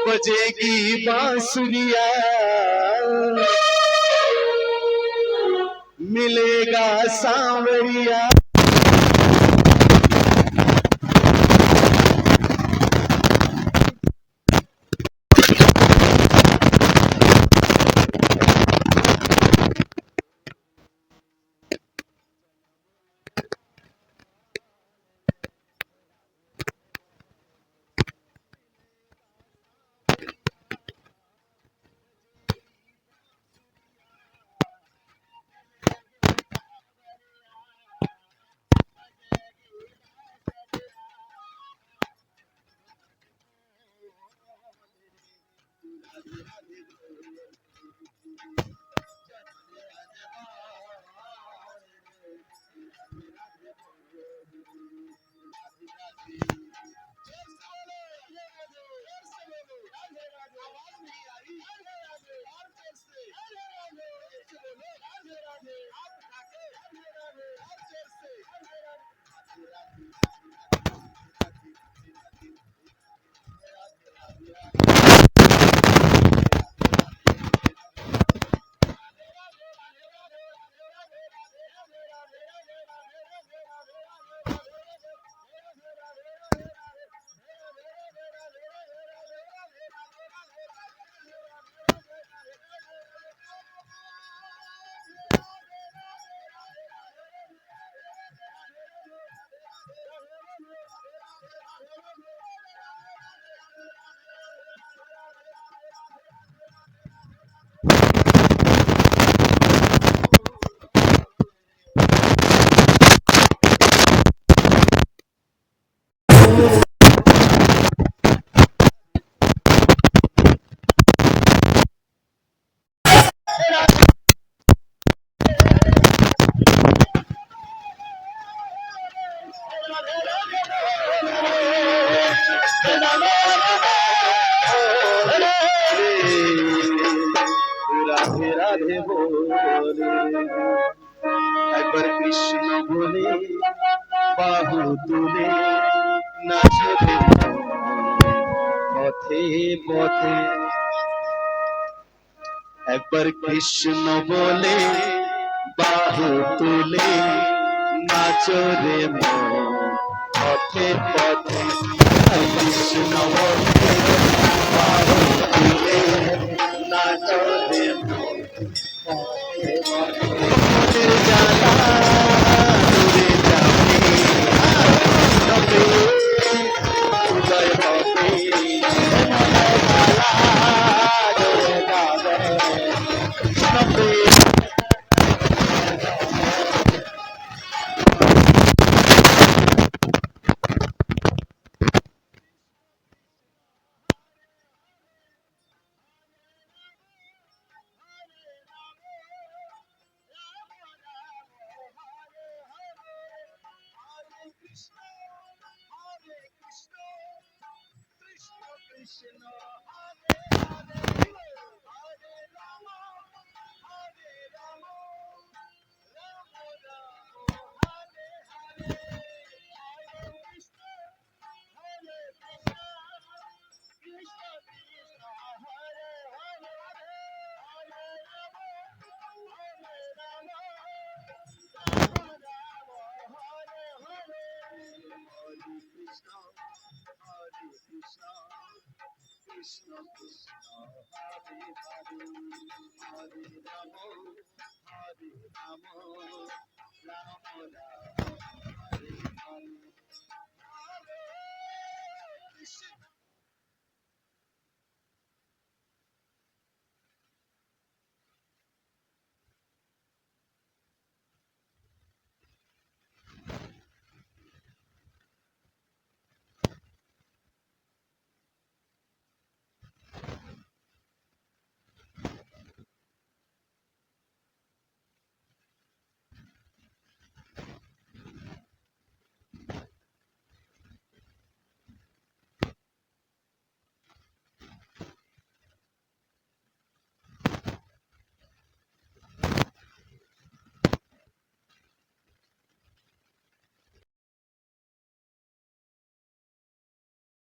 बजेगी बांसुरिया, मिलेगा सांवरिया। রাধে রাধে বলে একবার কৃষ্ণ বলে বাহু তুলে নাচে পথে পথে। একবার কৃষ্ণ বলে বাহু তুলে নাচো রে মন পথে পথে। কৃষ্ণ বলে বাহু তুলে নাচো রে মন পথে পথে। জানা দূরে যাবে উদয় হবে Krishna Krishna Hare Hare Hare Rama Hare Rama Rama Rama Hare Hare Hare Krishna